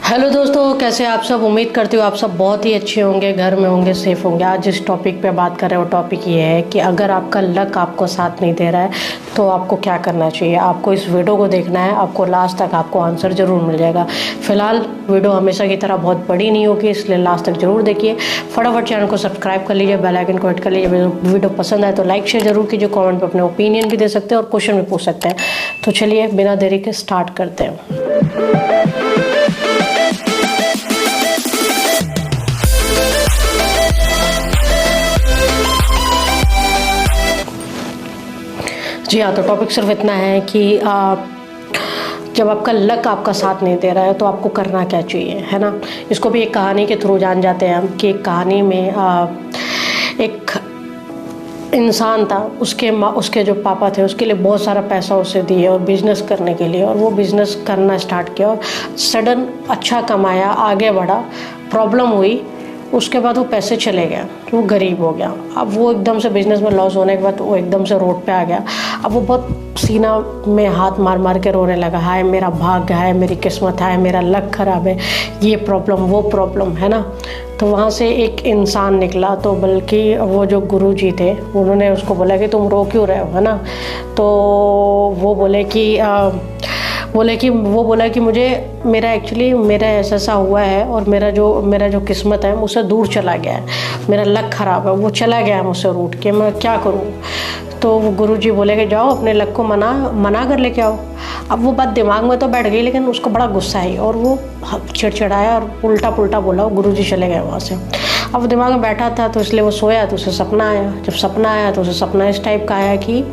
Hello दोस्तों, कैसे आप सब। उम्मीद करती हूँ आप सब बहुत ही अच्छे होंगे, घर में होंगे, सेफ होंगे। आज जिस टॉपिक पे बात कर रहे हैं वो टॉपिक ये है कि अगर आपका लक आपको साथ नहीं दे रहा है तो आपको क्या करना चाहिए। आपको इस वीडियो को देखना है, आपको लास्ट तक आपको आंसर ज़रूर मिल जाएगा। फिलहाल वीडियो हमेशा की तरह बहुत बड़ी नहीं होगी, इसलिए लास्ट तक ज़रूर देखिए। फटाफट चैनल को सब्सक्राइब कर लीजिए, बेल आइकन को हिट कर लीजिए। वीडियो पसंद आए तो लाइक शेयर जरूर कीजिए, कॉमेंट पर अपने ओपिनियन भी दे सकते हैं और क्वेश्चन भी पूछ सकते हैं। तो चलिए बिना देरी के स्टार्ट करते हैं। जी हाँ, तो टॉपिक सिर्फ इतना है कि जब आपका लक आपका साथ नहीं दे रहा है तो आपको करना क्या चाहिए, है ना। इसको भी एक कहानी के थ्रू जान जाते हैं हम कि एक कहानी में एक इंसान था, उसके जो पापा थे उसके लिए बहुत सारा पैसा उसे दिए और बिजनेस करने के लिए, और वो बिजनेस करना स्टार्ट किया और सडन अच्छा कमाया, आगे बढ़ा। प्रॉब्लम हुई, उसके बाद वो पैसे चले गए, वो गरीब हो गया। अब वो एकदम से बिजनेस में लॉस होने के बाद वो एकदम से रोड पे आ गया। अब वो बहुत सीना में हाथ मार मार के रोने लगा, हाय मेरा भाग्य है, मेरी किस्मत है, मेरा लक खराब है, ये प्रॉब्लम वो प्रॉब्लम, है ना। तो वहाँ से एक इंसान निकला, तो बल्कि वो जो गुरुजी थे उन्होंने उसको बोला कि तुम रो क्यों रहे हो, है ना। तो वो बोला कि मुझे मेरा ऐसा हुआ है और मेरा जो किस्मत है मुझसे दूर चला गया है, मेरा लक ख़राब है, वो चला गया है मुझसे रूठ के, मैं क्या करूँ। तो वो गुरुजी बोले कि जाओ अपने लक को मना कर लेके आओ। अब वो बात दिमाग में तो बैठ गई, लेकिन उसको बड़ा गुस्सा आई और वो चिड़चिड़ाया और उल्टा पुल्टा बोला। गुरुजी चले गए वहाँ से। अब वो दिमाग में बैठा था तो इसलिए वो सोया, तो उसे सपना आया। जब सपना आया तो उसे सपना इस टाइप का आया कि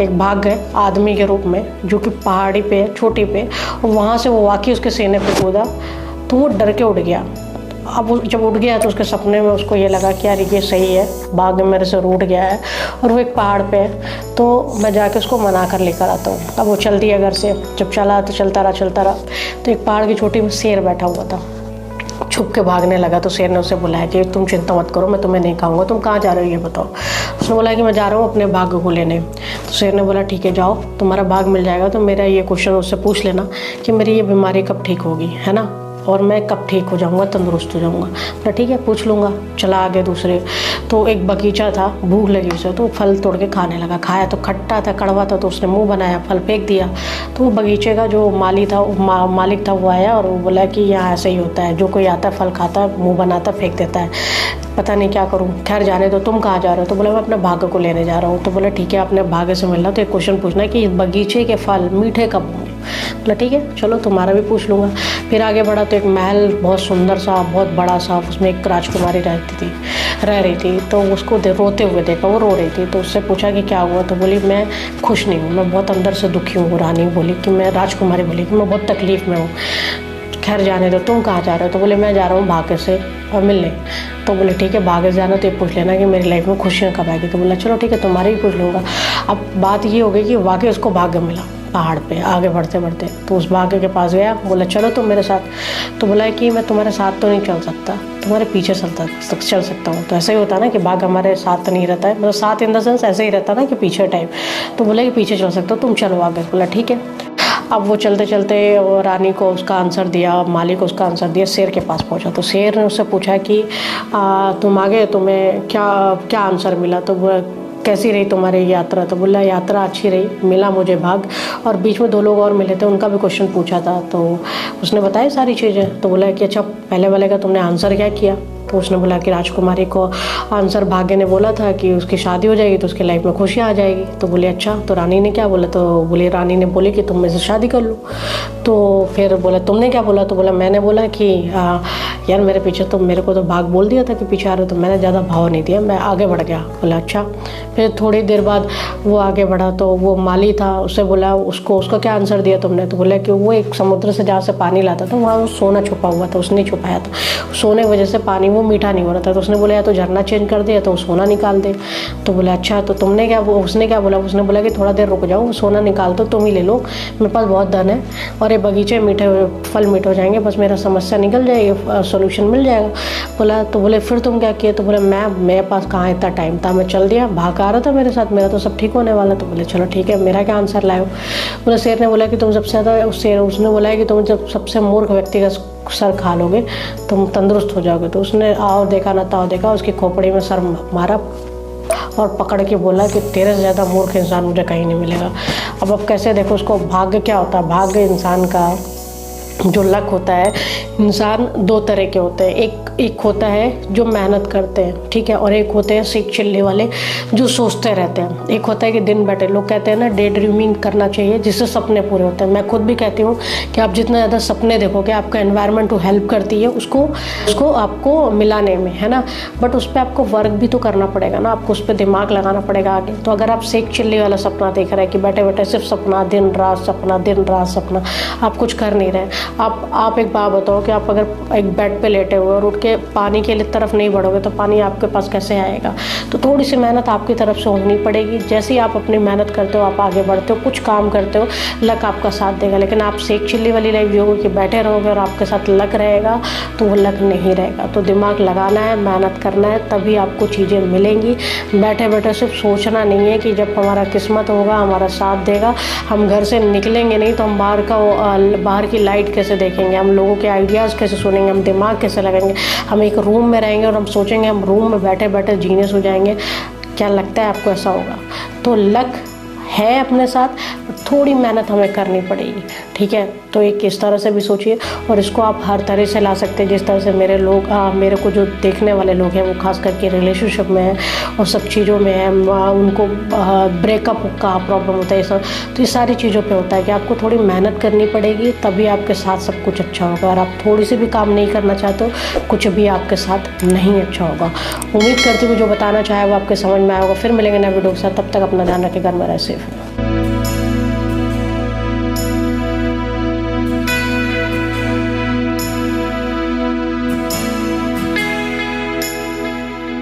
एक भाग है आदमी के रूप में, जो कि पहाड़ी पे चोटी पे, और वहाँ से वो वाकई उसके सीने पे कूदा। तो वो डर के उठ गया। अब वो जब उठ गया तो उसके सपने में उसको ये लगा कि यार ये सही है, भाग मेरे से रूठ गया है और वो एक पहाड़ पे है, तो मैं जाके उसको मना कर लेकर आता हूँ। अब वो चल दिया घर से। जब चला तो चलता रहा तो एक पहाड़ की चोटी में शेर बैठा हुआ था। छुप के भागने लगा तो शेर ने उसे बुलाया कि तुम चिंता मत करो, मैं तुम्हें नहीं खाऊंगा, तुम कहाँ जा रहे हो ये बताओ। उसने बोला कि मैं जा रहा हूँ अपने भाग्य को लेने। तो शेर ने बोला ठीक है जाओ, तुम्हारा भाग मिल जाएगा, तो मेरा ये क्वेश्चन उससे पूछ लेना कि मेरी ये बीमारी कब ठीक होगी, है ना, और मैं कब ठीक हो जाऊंगा, तंदुरुस्त हो जाऊंगा। बोला ठीक है पूछ लूँगा। चला आगे दूसरे। तो एक बगीचा था, भूख लगी उसे, तो फल तोड़ के खाने लगा। खाया तो खट्टा था, कड़वा था, तो उसने मुंह बनाया, फल फेंक दिया। तो वो बगीचे का जो मालिक था वो आया और वो बोला कि यहाँ ऐसे ही होता है, जो कोई आता है फल खाता है, मुँह बनाता फेंक देता है, पता नहीं क्या करूँ, खैर जाने दो। तुम कहाँ जा रहे हो। तो बोला मैं अपने भाग्य को लेने जा रहा हूँ। तो बोला ठीक है अपने भाग्य से मिलना, तो एक क्वेश्चन पूछना है कि इस बगीचे के फल मीठे कब होंगे। बोला ठीक है चलो तुम्हारा भी पूछ लूँगा। फिर आगे बढ़ा तो एक महल बहुत सुंदर सा, बहुत बड़ा सा, उसमें एक राजकुमारी रह रही थी। तो उसको रोते हुए देखा, वो रो रही थी। तो उससे पूछा कि क्या हुआ। तो बोली मैं खुश नहीं हूँ, मैं बहुत अंदर से दुखी हूँ। रानी बोली कि राजकुमारी बोली कि मैं बहुत तकलीफ में हूँ। खैर जाने दो, तुम कहाँ जा रहे हो। तो बोले मैं जा रहा हूँ भाग्य से मिलने। तो बोले ठीक है भाग्य से जाना तो ये पूछ लेना कि मेरी लाइफ में खुशियाँ कब आएगी। तो बोला चलो ठीक है तुम्हारी भी पूछ लूँगा। अब बात ये हो गई कि वाकई उसको भाग्य मिला पहाड़ पे आगे बढ़ते बढ़ते। तो उस भाग्य के पास गया, बोला चलो तुम मेरे साथ। तो बोला कि मैं तुम्हारे साथ तो नहीं चल सकता, तुम्हारे पीछे चल सकता हूँ। तो ऐसा ही होता है ना कि भाग्य हमारे साथ नहीं रहता है, मतलब साथ इन द सेंस ऐसे ही रहता है ना कि पीछे टाइप। तो बोला कि पीछे चल सकता हो, तुम चलो आगे। बोला ठीक है। अब वो चलते चलते रानी को उसका आंसर दिया, मालिक को उसका आंसर दिया, शेर के पास पहुंचा। तो शेर ने उससे पूछा कि तुम आगे, तुम्हें क्या आंसर मिला। तो कैसी रही तुम्हारी यात्रा। तो बोला यात्रा अच्छी रही, मिला मुझे भाग, और बीच में 2 लोग और मिले थे, उनका भी क्वेश्चन पूछा था। तो उसने बताया सारी चीज़ें। तो बोला कि अच्छा पहले वाले का तुमने आंसर क्या किया। तो उसने बोला कि राजकुमारी को आंसर भाग्य ने बोला था कि उसकी शादी हो जाएगी तो उसकी लाइफ में खुशियाँ आ जाएगी। तो बोले अच्छा। तो रानी ने क्या बोला। तो बोली रानी ने बोली कि तुम मेरे से शादी कर लो। तो फिर बोला तुमने क्या बोला। तो बोला मैंने बोला कि यार मेरे पीछे, तो मेरे को तो भाग बोल दिया था कि पीछे आ रहे हो, तो मैंने ज़्यादा भाव नहीं दिया, मैं आगे बढ़ गया। बोला अच्छा। फिर थोड़ी देर बाद वो आगे बढ़ा तो वो माली था, उससे बोला उसका क्या आंसर दिया तुमने। तो बोला कि वो एक समुद्र से जहाँ से पानी लाता था वहाँ सोना छुपा हुआ था, उसने छुपाया था, सोने की वजह से पानी वो मीठा नहीं हो रहा था। तो उसने बोला या तो झरना चेंज कर दे या तो सोना निकाल दे। तो बोला अच्छा। तो उसने क्या बोला। उसने बोला कि थोड़ा देर रुक जाओ, सोना निकाल दो, तुम ही ले लो, मेरे पास बहुत धन है और ये बगीचे मीठे फल मीठे हो जाएंगे, बस मेरा समस्या निकल जाएगी, सोल्यूशन मिल जाएगा। बोला तो बोले फिर तुम क्या किए। तो बोले मेरे पास कहाँ इतना टाइम था, मैं चल दिया, भाग आ रहा था मेरे साथ, मेरा तो सब ठीक होने वाला। तो बोले चलो ठीक है, मेरा क्या आंसर लाए हो। बोले शेर ने बोला कि तुम सबसे ज़्यादा, उसने बोला कि तुम जब सबसे मूर्ख व्यक्ति का सर खा लोगे तुम तंदुरुस्त हो जाओगे। तो उसने आओ देखा ना ताओ देखा, उसकी खोपड़ी में सर मारा और पकड़ के बोला कि तेरे से ज़्यादा मूर्ख इंसान मुझे कहीं नहीं मिलेगा। अब कैसे देखो, उसको भाग्य क्या होता है, भाग्य इंसान का जो लक होता है, इंसान दो तरह के होते हैं। एक होता है जो मेहनत करते हैं, ठीक है, और एक होते हैं सीख चिल्ले वाले जो सोचते रहते हैं। एक होता है कि दिन बैठे, लोग कहते हैं ना डे ड्रीमिंग करना चाहिए जिससे सपने पूरे होते हैं। मैं खुद भी कहती हूँ कि आप जितना ज़्यादा सपने देखोगे, आपका एनवायरनमेंट हेल्प करती है उसको आपको मिलाने में, है ना। बट उस पर आपको वर्क भी तो करना पड़ेगा ना, आपको उस पर दिमाग लगाना पड़ेगा आगे। तो अगर आप सीख चिल्ले वाला सपना देख रहे हैं कि बैठे बैठे सिर्फ सपना, दिन रात सपना, दिन रात सपना, आप कुछ कर नहीं रहे। आप एक बात बताओ कि आप अगर एक बेड पे लेटे हुए और उठ के पानी के तरफ नहीं बढ़ोगे तो पानी आपके पास कैसे आएगा। तो थोड़ी सी मेहनत आपकी तरफ से होनी पड़ेगी। जैसे ही आप अपनी मेहनत करते हो, आप आगे बढ़ते हो, कुछ काम करते हो, लक आपका साथ देगा। लेकिन आप सेक चिल्ली वाली लाइफ जियोगे कि बैठे रहोगे और आपके साथ लक रहेगा, तो वो लक नहीं रहेगा। तो दिमाग लगाना है, मेहनत करना है, तभी आपको चीज़ें मिलेंगी। बैठे बैठे सिर्फ सोचना नहीं है कि जब हमारा किस्मत होगा, हमारा साथ देगा, हम घर से निकलेंगे नहीं तो हम बाहर की लाइट कैसे देखेंगे, हम लोगों के आइडियाज़ कैसे सुनेंगे, हम दिमाग कैसे लगाएंगे। हम एक रूम में रहेंगे और हम सोचेंगे हम रूम में बैठे बैठे जीनियस हो जाएंगे। क्या लगता है आपको ऐसा होगा? तो लक है अपने साथ, थोड़ी मेहनत हमें करनी पड़ेगी, ठीक है। तो एक इस तरह से भी सोचिए, और इसको आप हर तरह से ला सकते हैं। जिस तरह से मेरे को जो देखने वाले लोग हैं वो खास करके रिलेशनशिप में हैं और सब चीज़ों में हैं, उनको ब्रेकअप का प्रॉब्लम होता है, सब तो ये सारी चीज़ों पे होता है कि आपको थोड़ी मेहनत करनी पड़ेगी, तभी आपके साथ सब कुछ अच्छा होगा। और आप थोड़ी सी भी काम नहीं करना चाहते हो, कुछ भी आपके साथ नहीं अच्छा होगा। उम्मीद करती हूँ जो बताना चाहे वो आपके समझ में आया होगा। फिर मिलेंगे नए वीडियो के साथ, तब तक अपना ध्यान रखें, घर में रहे सेफ।